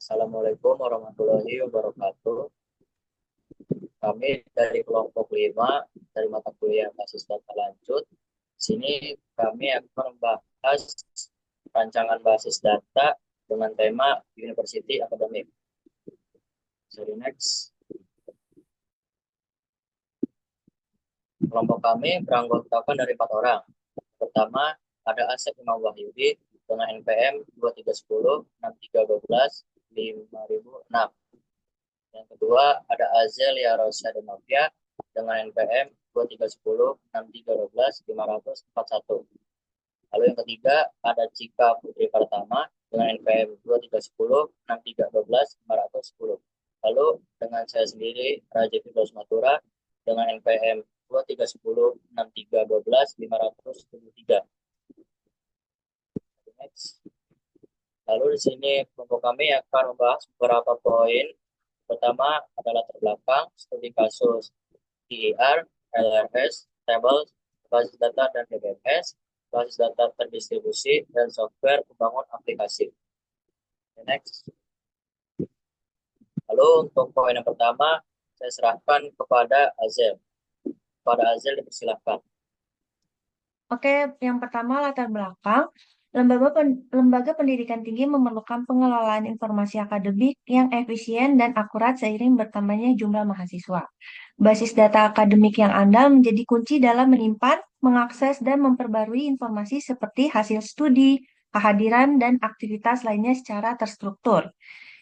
Assalamualaikum warahmatullahi wabarakatuh. Kami dari kelompok 5 dari mata kuliah basis data lanjut. Sini kami akan membahas rancangan basis data dengan tema University Academic. Sorry, next. Kelompok kami beranggotakan dari 4 orang. Pertama, ada Asep Imam Wahyudi dengan NPM 2310 6312 5006. Yang kedua, ada Azelia Rosa Novia dengan NPM 2310 6312 541. Lalu yang ketiga, ada Cika Putri Pratama dengan NPM 2310 6312 510. Lalu dengan saya sendiri, Raja Firdaus Matura dengan NPM 2310 6312 573. Next. Lalu di sini kelompok kami akan membahas beberapa poin. Pertama adalah latar belakang, studi kasus DER, LRS, tables, basis data dan DBMS, basis data terdistribusi, dan software pembangun aplikasi. Next. Lalu untuk poin yang pertama, saya serahkan kepada Azel. Kepada Azel, dipersilakan. Oke, yang pertama latar belakang. Lembaga pendidikan tinggi memerlukan pengelolaan informasi akademik yang efisien dan akurat seiring bertambahnya jumlah mahasiswa. Basis data akademik yang andal menjadi kunci dalam menyimpan, mengakses, dan memperbarui informasi seperti hasil studi, kehadiran, dan aktivitas lainnya secara terstruktur.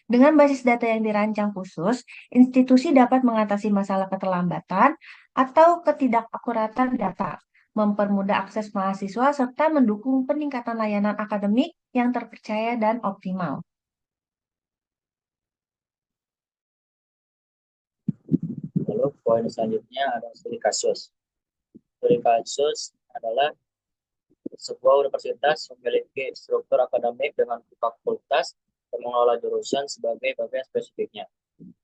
Dengan basis data yang dirancang khusus, institusi dapat mengatasi masalah keterlambatan atau ketidakakuratan data, mempermudah akses mahasiswa, serta mendukung peningkatan layanan akademik yang terpercaya dan optimal. Lalu poin selanjutnya adalah studi kasus. Studi kasus adalah sebuah universitas memiliki struktur akademik dengan fakultas dan mengelola jurusan sebagai bagian spesifiknya.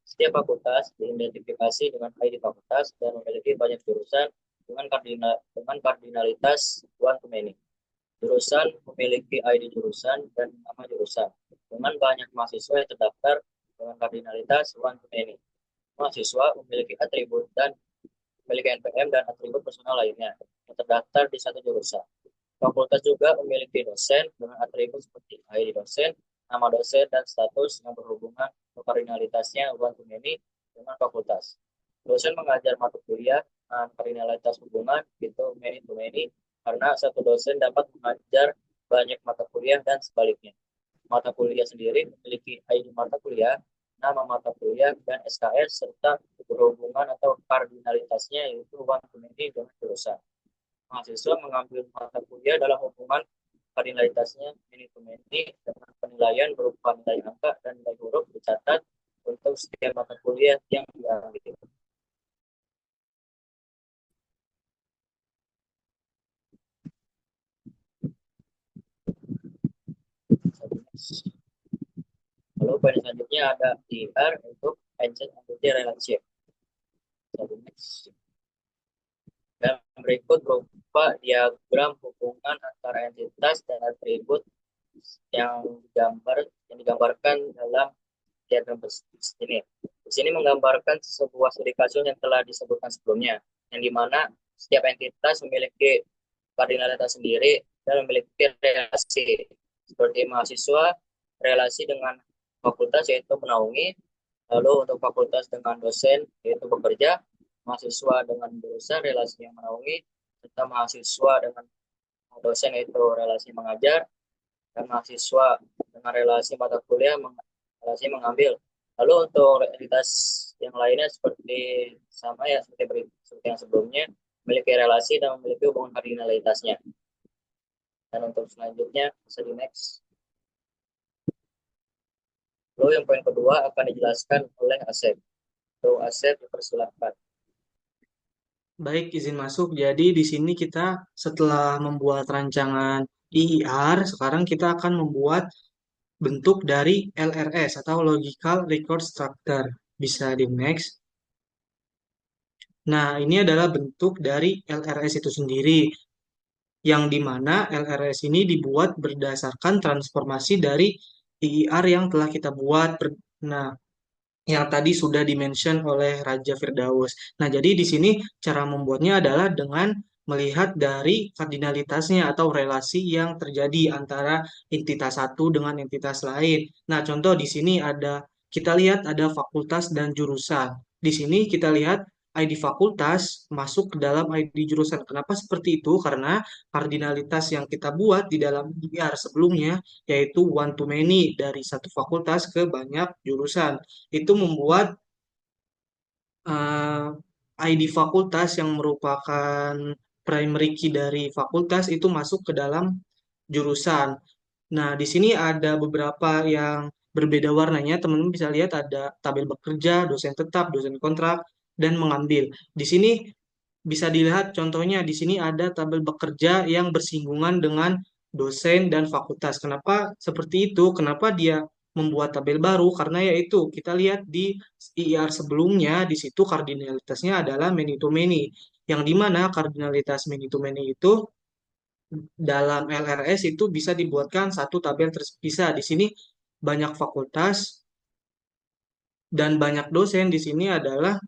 Setiap fakultas diidentifikasi dengan ID fakultas dan memiliki banyak jurusan dengan kardinalitas one to many. Jurusan memiliki ID jurusan dan nama jurusan dengan banyak mahasiswa yang terdaftar dengan kardinalitas one to many. Mahasiswa memiliki atribut dan memiliki NPM dan atribut personal lainnya yang terdaftar di satu jurusan. Fakultas juga memiliki dosen dengan atribut seperti ID dosen, nama dosen, dan status yang berhubungan kardinalitasnya one to many dengan fakultas. Dosen mengajar mata kuliah dengan kardinalitas hubungan itu many to many karena satu dosen dapat mengajar banyak mata kuliah dan sebaliknya. Mata kuliah sendiri memiliki ID mata kuliah, nama mata kuliah, dan SKS serta berhubungan atau kardinalitasnya yaitu one to many dengan jurusan. Mahasiswa mengambil mata kuliah dalam hubungan kardinalitasnya many to many dengan penilaian berupa nilai angka dan nilai huruf dicatat untuk setiap mata kuliah yang diambil. Lalu poin selanjutnya ada DR untuk Ancient Entity Relationship. Dan berikut berupa diagram hubungan antara entitas dan atribut yang digambarkan dalam diagram ini. Di sini menggambarkan sebuah studi kasus yang telah disebutkan sebelumnya, yang dimana setiap entitas memiliki kardinalitas sendiri dan memiliki relasi seperti mahasiswa, relasi dengan fakultas yaitu menaungi, lalu untuk fakultas dengan dosen yaitu bekerja, mahasiswa dengan jurusan relasi yang menaungi, serta mahasiswa dengan dosen yaitu relasi mengajar, dan mahasiswa dengan relasi mata kuliah relasi mengambil. Lalu untuk entitas yang lainnya seperti sama ya seperti yang sebelumnya, memiliki relasi dan memiliki hubungan kardinalitasnya. Dan untuk selanjutnya bisa di next. Lalu yang poin kedua akan dijelaskan oleh Asep. So, Asep dipersilakan. Baik, izin masuk. Jadi di sini kita setelah membuat rancangan IIR, sekarang kita akan membuat bentuk dari LRS atau Logical Record Structure. Bisa di next. Nah, ini adalah bentuk dari LRS itu sendiri, yang dimana LRS ini dibuat berdasarkan transformasi dari IIR yang telah kita buat. Nah, yang tadi sudah dimention oleh Raja Firdaus. Nah, jadi di sini cara membuatnya adalah dengan melihat dari kardinalitasnya atau relasi yang terjadi antara entitas satu dengan entitas lain. Nah, contoh di sini kita lihat ada fakultas dan jurusan. Di sini kita lihat ID fakultas masuk ke dalam ID jurusan. Kenapa seperti itu? Karena kardinalitas yang kita buat di dalam IR sebelumnya yaitu one to many dari satu fakultas ke banyak jurusan itu membuat eh, ID fakultas yang merupakan primary key dari fakultas itu masuk ke dalam jurusan. Nah, di sini ada beberapa yang berbeda warnanya. Teman-teman bisa lihat ada tabel bekerja, dosen tetap, dosen kontrak, dan mengambil. Di sini bisa dilihat contohnya di sini ada tabel bekerja yang bersinggungan dengan dosen dan fakultas. Kenapa seperti itu? Kenapa dia membuat tabel baru? Karena yaitu kita lihat di IR sebelumnya di situ kardinalitasnya adalah many to many. Yang dimana kardinalitas many to many itu dalam LRS itu bisa dibuatkan satu tabel terpisah. Di sini banyak fakultas dan banyak dosen di sini adalah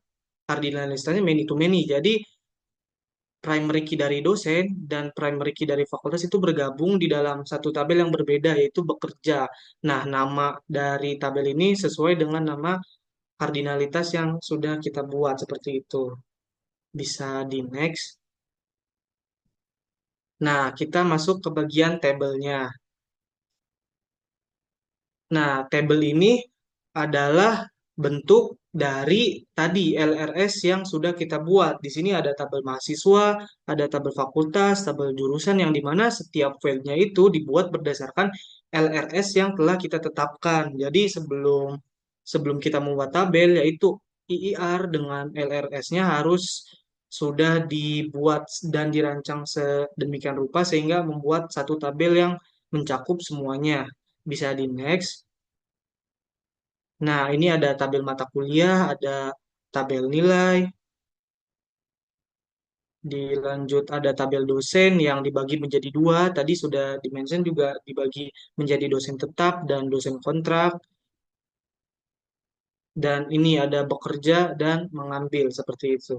kardinalitasnya many to many. Jadi primary key dari dosen dan primary key dari fakultas itu bergabung di dalam satu tabel yang berbeda yaitu bekerja. Nah, nama dari tabel ini sesuai dengan nama kardinalitas yang sudah kita buat seperti itu. Bisa di next. Nah, kita masuk ke bagian tabelnya. Nah, tabel ini adalah bentuk dari tadi LRS yang sudah kita buat. Di sini ada tabel mahasiswa, ada tabel fakultas, tabel jurusan yang dimana setiap filenya itu dibuat berdasarkan LRS yang telah kita tetapkan. Jadi sebelum sebelum kita membuat tabel yaitu IIR dengan LRS-nya harus sudah dibuat dan dirancang sedemikian rupa sehingga membuat satu tabel yang mencakup semuanya. Bisa di next. Nah, ini ada tabel mata kuliah, ada tabel nilai, dilanjut ada tabel dosen yang dibagi menjadi dua. Tadi sudah dimention juga dibagi menjadi dosen tetap dan dosen kontrak. Dan ini ada bekerja dan mengambil seperti itu.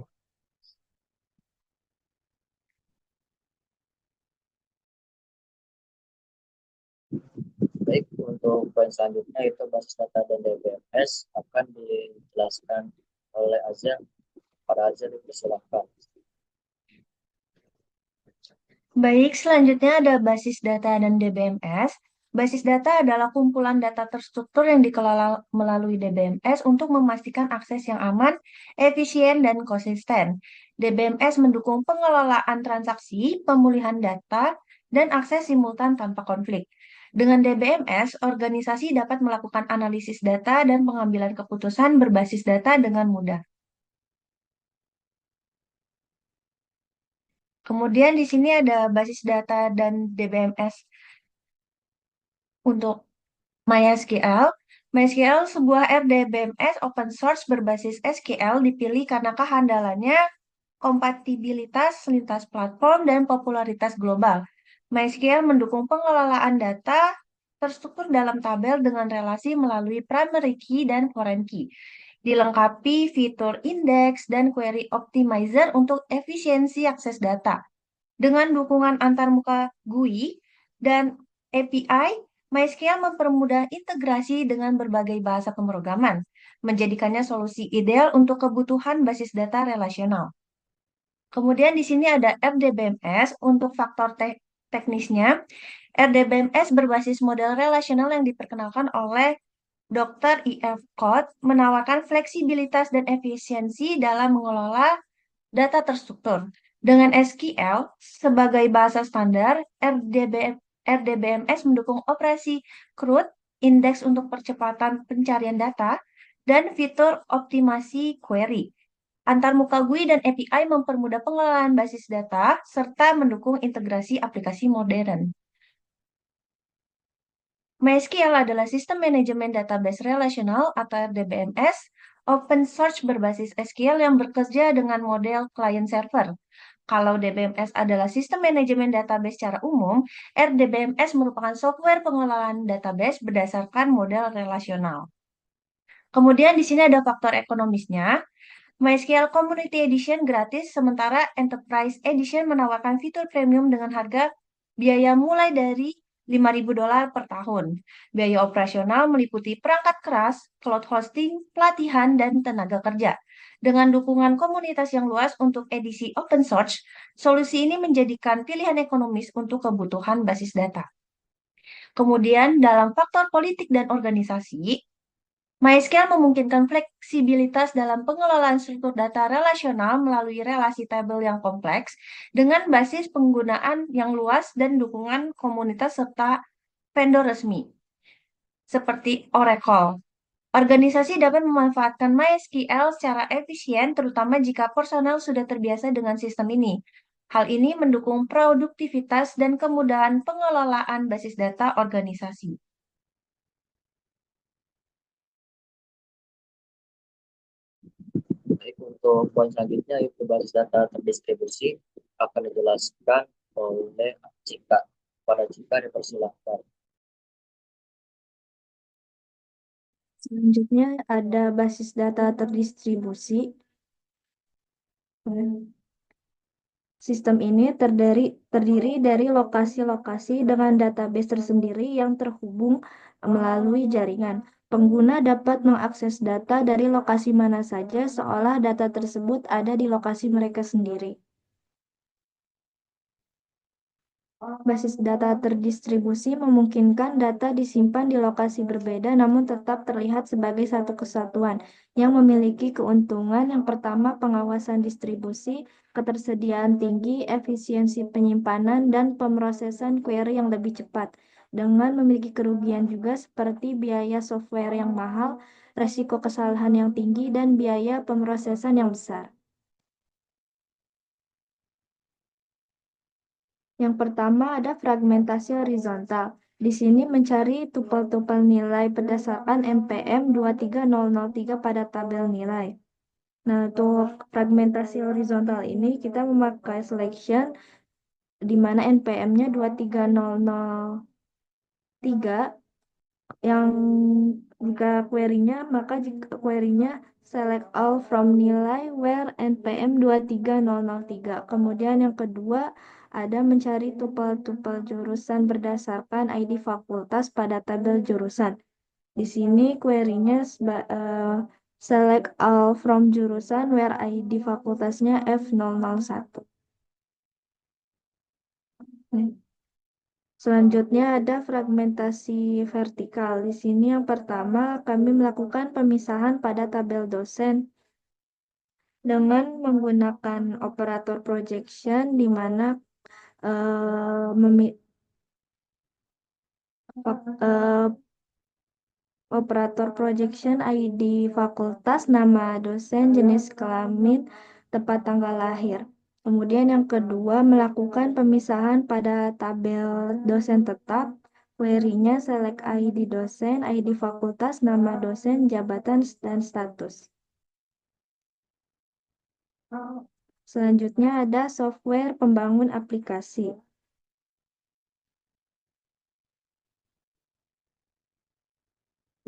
Baik, untuk poin selanjutnya itu basis data dan DBMS akan dijelaskan oleh Azza. Para Azza dipersilahkan. Baik, selanjutnya ada basis data dan DBMS. Basis data adalah kumpulan data terstruktur yang dikelola melalui DBMS untuk memastikan akses yang aman, efisien, dan konsisten. DBMS mendukung pengelolaan transaksi, pemulihan data, dan akses simultan tanpa konflik. Dengan DBMS, organisasi dapat melakukan analisis data dan pengambilan keputusan berbasis data dengan mudah. Kemudian di sini ada basis data dan DBMS untuk MySQL. MySQL sebuah RDBMS open source berbasis SQL dipilih karena kehandalannya, kompatibilitas lintas platform, dan popularitas global. MySQL mendukung pengelolaan data terstruktur dalam tabel dengan relasi melalui primary key dan foreign key. Dilengkapi fitur index dan query optimizer untuk efisiensi akses data. Dengan dukungan antarmuka GUI dan API, MySQL mempermudah integrasi dengan berbagai bahasa pemrograman, menjadikannya solusi ideal untuk kebutuhan basis data relasional. Kemudian di sini ada RDBMS untuk faktor teknisnya. RDBMS berbasis model relasional yang diperkenalkan oleh Dr. E.F. Codd menawarkan fleksibilitas dan efisiensi dalam mengelola data terstruktur. Dengan SQL sebagai bahasa standar, RDBMS mendukung operasi CRUD, indeks untuk percepatan pencarian data, dan fitur optimasi query. Antarmuka GUI dan API mempermudah pengelolaan basis data serta mendukung integrasi aplikasi modern. MySQL adalah sistem manajemen database relasional atau RDBMS open source berbasis SQL yang bekerja dengan model client server. Kalau DBMS adalah sistem manajemen database secara umum, RDBMS merupakan software pengelolaan database berdasarkan model relasional. Kemudian di sini ada faktor ekonomisnya. MySQL Community Edition gratis, sementara Enterprise Edition menawarkan fitur premium dengan harga biaya mulai dari $5.000 per tahun. Biaya operasional meliputi perangkat keras, cloud hosting, pelatihan, dan tenaga kerja. Dengan dukungan komunitas yang luas untuk edisi open source, solusi ini menjadikan pilihan ekonomis untuk kebutuhan basis data. Kemudian dalam faktor politik dan organisasi, MySQL memungkinkan fleksibilitas dalam pengelolaan struktur data relasional melalui relasi tabel yang kompleks dengan basis penggunaan yang luas dan dukungan komunitas serta vendor resmi, seperti Oracle. Organisasi dapat memanfaatkan MySQL secara efisien, terutama jika personel sudah terbiasa dengan sistem ini. Hal ini mendukung produktivitas dan kemudahan pengelolaan basis data organisasi. Baik, untuk poin selanjutnya itu basis data terdistribusi akan dijelaskan oleh Cika. Pada Cika dipersilahkan. Selanjutnya ada basis data terdistribusi. Sistem ini terdiri dari lokasi-lokasi dengan database tersendiri yang terhubung melalui jaringan. Pengguna dapat mengakses data dari lokasi mana saja seolah data tersebut ada di lokasi mereka sendiri. Basis data terdistribusi memungkinkan data disimpan di lokasi berbeda namun tetap terlihat sebagai satu kesatuan yang memiliki keuntungan. Yang pertama, pengawasan distribusi, ketersediaan tinggi, efisiensi penyimpanan, dan pemrosesan query yang lebih cepat. Dengan memiliki kerugian juga seperti biaya software yang mahal, resiko kesalahan yang tinggi, dan biaya pemrosesan yang besar. Yang pertama ada fragmentasi horizontal. Di sini mencari tupel-tupel nilai berdasarkan NPM 23003 pada tabel nilai. Nah, untuk fragmentasi horizontal ini kita memakai selection di mana NPM-nya 23003 yang jika query-nya, maka jika query-nya select all from nilai where NPM 23003. Kemudian yang kedua ada mencari tupel-tupel jurusan berdasarkan ID fakultas pada tabel jurusan. Di sini query-nya select all from jurusan where ID fakultasnya F001. Selanjutnya ada fragmentasi vertikal. Di sini yang pertama kami melakukan pemisahan pada tabel dosen dengan menggunakan operator projection di mana operator projection ID fakultas, nama dosen, jenis kelamin, tempat tanggal lahir. Kemudian yang kedua, melakukan pemisahan pada tabel dosen tetap. Query-nya select ID dosen, ID fakultas, nama dosen, jabatan, dan status. Selanjutnya ada software pembangun aplikasi.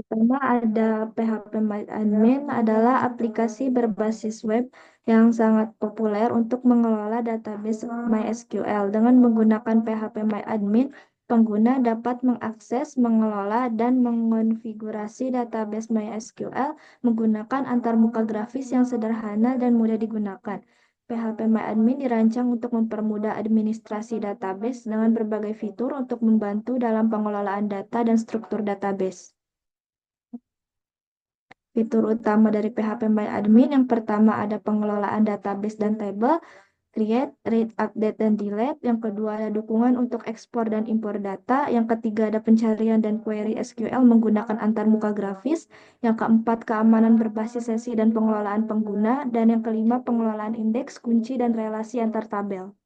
Pertama ada PHPMyAdmin adalah aplikasi berbasis web yang sangat populer untuk mengelola database MySQL. Dengan menggunakan PHPMyAdmin, pengguna dapat mengakses, mengelola, dan mengonfigurasi database MySQL menggunakan antarmuka grafis yang sederhana dan mudah digunakan. PHPMyAdmin dirancang untuk mempermudah administrasi database dengan berbagai fitur untuk membantu dalam pengelolaan data dan struktur database. Fitur utama dari PHPMyAdmin yang pertama ada pengelolaan database dan tabel, create, read, update, dan delete. Yang kedua ada dukungan untuk ekspor dan impor data. Yang ketiga ada pencarian dan query SQL menggunakan antarmuka grafis. Yang keempat keamanan berbasis sesi dan pengelolaan pengguna. Dan yang kelima pengelolaan indeks, kunci, dan relasi antar tabel.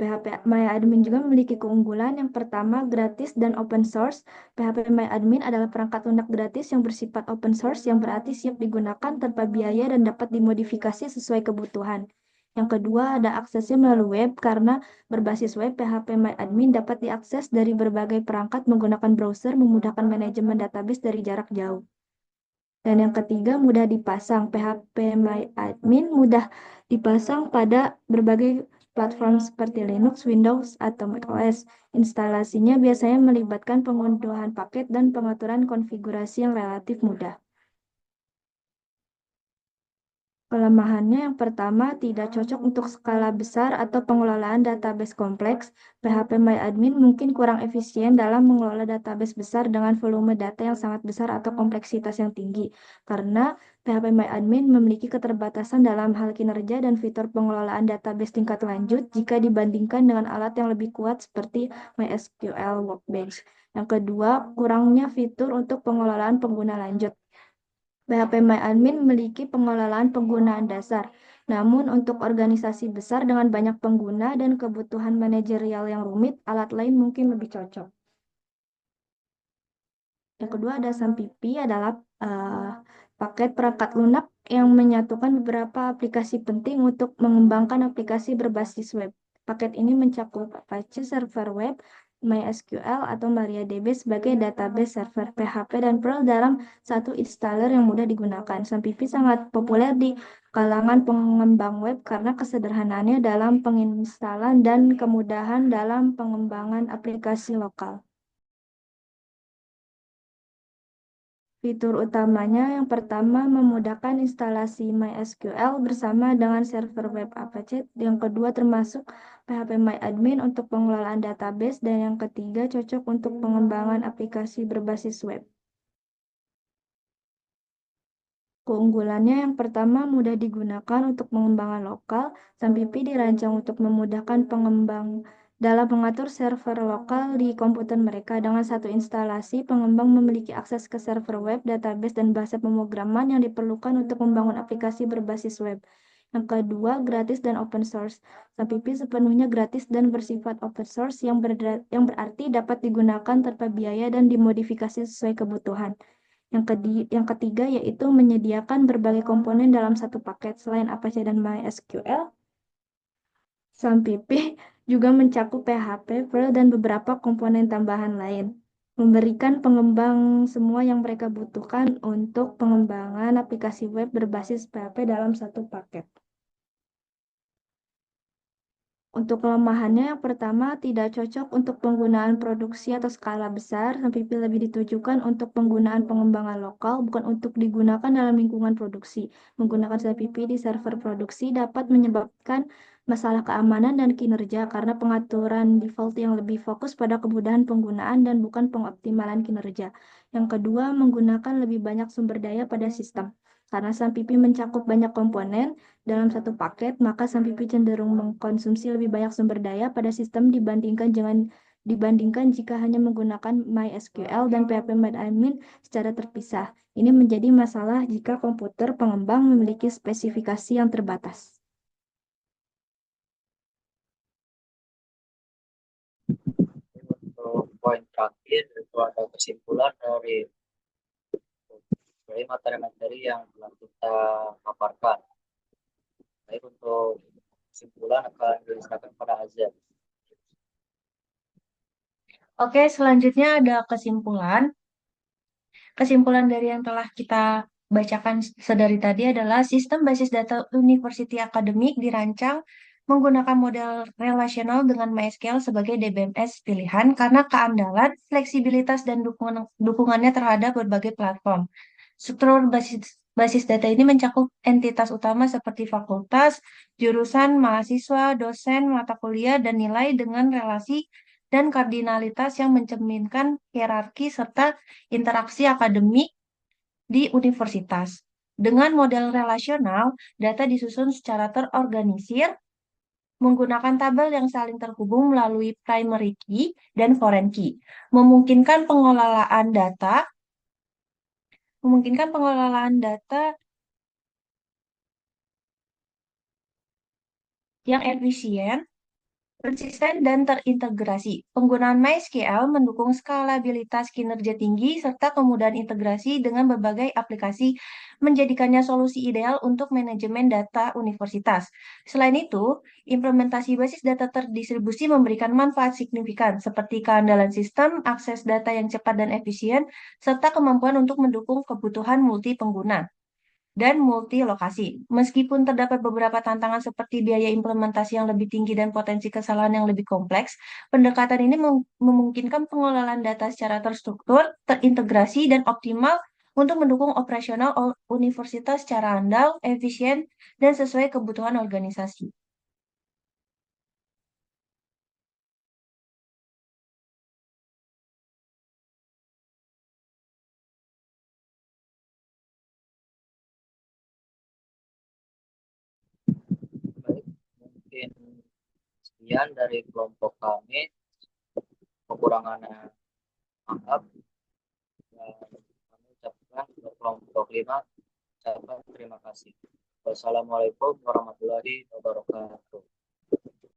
PHP MyAdmin juga memiliki keunggulan. Yang pertama, gratis dan open source. PHP MyAdmin adalah perangkat lunak gratis yang bersifat open source, yang berarti siap digunakan tanpa biaya dan dapat dimodifikasi sesuai kebutuhan. Yang kedua, ada aksesnya melalui web. Karena berbasis web, PHP MyAdmin dapat diakses dari berbagai perangkat menggunakan browser, memudahkan manajemen database dari jarak jauh. Dan yang ketiga, mudah dipasang. PHP MyAdmin mudah dipasang pada berbagai platform seperti Linux, Windows, atau macOS. Instalasinya biasanya melibatkan pengunduhan paket dan pengaturan konfigurasi yang relatif mudah. Kelemahannya yang pertama, tidak cocok untuk skala besar atau pengelolaan database kompleks. PHP MyAdmin mungkin kurang efisien dalam mengelola database besar dengan volume data yang sangat besar atau kompleksitas yang tinggi. Karena PHP MyAdmin memiliki keterbatasan dalam hal kinerja dan fitur pengelolaan database tingkat lanjut jika dibandingkan dengan alat yang lebih kuat seperti MySQL Workbench. Yang kedua, kurangnya fitur untuk pengelolaan pengguna lanjut. PHP MyAdmin memiliki pengelolaan penggunaan dasar, namun untuk organisasi besar dengan banyak pengguna dan kebutuhan manajerial yang rumit, alat lain mungkin lebih cocok. Yang kedua ada SAMPP, adalah paket perangkat lunak yang menyatukan beberapa aplikasi penting untuk mengembangkan aplikasi berbasis web. Paket ini mencakup Apache Server Web, MySQL atau MariaDB sebagai database server, PHP dan Perl dalam satu installer yang mudah digunakan. SAMPP sangat populer di kalangan pengembang web karena kesederhanaannya dalam penginstalan dan kemudahan dalam pengembangan aplikasi lokal. Fitur utamanya yang pertama memudahkan instalasi MySQL bersama dengan server web Apache. Yang kedua termasuk PHP MyAdmin untuk pengelolaan database. Dan yang ketiga cocok untuk pengembangan aplikasi berbasis web. Keunggulannya yang pertama mudah digunakan untuk pengembangan lokal. SAMPP dirancang untuk memudahkan pengembang dalam mengatur server lokal di komputer mereka. Dengan satu instalasi, pengembang memiliki akses ke server web, database, dan bahasa pemrograman yang diperlukan untuk membangun aplikasi berbasis web. Yang kedua, gratis dan open source. SAMPP sepenuhnya gratis dan bersifat open source yang berarti dapat digunakan tanpa biaya dan dimodifikasi sesuai kebutuhan. Yang ketiga yaitu menyediakan berbagai komponen dalam satu paket. Selain Apache dan MySQL, SAMPP juga mencakup PHP, Perl, dan beberapa komponen tambahan lain, memberikan pengembang semua yang mereka butuhkan untuk pengembangan aplikasi web berbasis PHP dalam satu paket. Untuk kelemahannya, yang pertama, tidak cocok untuk penggunaan produksi atau skala besar. SAMPP lebih ditujukan untuk penggunaan pengembangan lokal, bukan untuk digunakan dalam lingkungan produksi. Menggunakan SAMPP di server produksi dapat menyebabkan masalah keamanan dan kinerja karena pengaturan default yang lebih fokus pada kemudahan penggunaan dan bukan pengoptimalan kinerja. Yang kedua, menggunakan lebih banyak sumber daya pada sistem. Karena SAMPP mencakup banyak komponen dalam satu paket, maka SAMPP cenderung mengkonsumsi lebih banyak sumber daya pada sistem dibandingkan jika hanya menggunakan MySQL dan PHP-MyAdmin secara terpisah. Ini menjadi masalah jika komputer pengembang memiliki spesifikasi yang terbatas. Untuk poin terakhir itu ada kesimpulan dari materi-materi yang telah kita paparkan. Baik, untuk kesimpulan akan diserahkan pada Azza. Oke, selanjutnya ada kesimpulan. Kesimpulan dari yang telah kita bacakan sedari tadi adalah sistem basis data University Academic dirancang menggunakan model relasional dengan MySQL sebagai DBMS pilihan karena keandalan, fleksibilitas, dan dukungannya terhadap berbagai platform. Struktur basis data ini mencakup entitas utama seperti fakultas, jurusan, mahasiswa, dosen, mata kuliah, dan nilai dengan relasi dan kardinalitas yang mencerminkan hierarki serta interaksi akademik di universitas. Dengan model relasional, data disusun secara terorganisir menggunakan tabel yang saling terhubung melalui primary key dan foreign key, memungkinkan pengelolaan data yang efisien Persisten dan terintegrasi. Penggunaan MySQL mendukung skalabilitas kinerja tinggi serta kemudahan integrasi dengan berbagai aplikasi, menjadikannya solusi ideal untuk manajemen data universitas. Selain itu, implementasi basis data terdistribusi memberikan manfaat signifikan seperti keandalan sistem, akses data yang cepat dan efisien, serta kemampuan untuk mendukung kebutuhan multi pengguna dan multi lokasi. Meskipun terdapat beberapa tantangan seperti biaya implementasi yang lebih tinggi dan potensi kesalahan yang lebih kompleks, pendekatan ini memungkinkan pengelolaan data secara terstruktur, terintegrasi, dan optimal untuk mendukung operasional universitas secara andal, efisien, dan sesuai kebutuhan organisasi. Baik, mungkin sekian dari kelompok kami. Kekurangannya maaf. Dan kami ucapkan untuk kelompok 5, ucapkan terima kasih. Wassalamualaikum warahmatullahi wabarakatuh.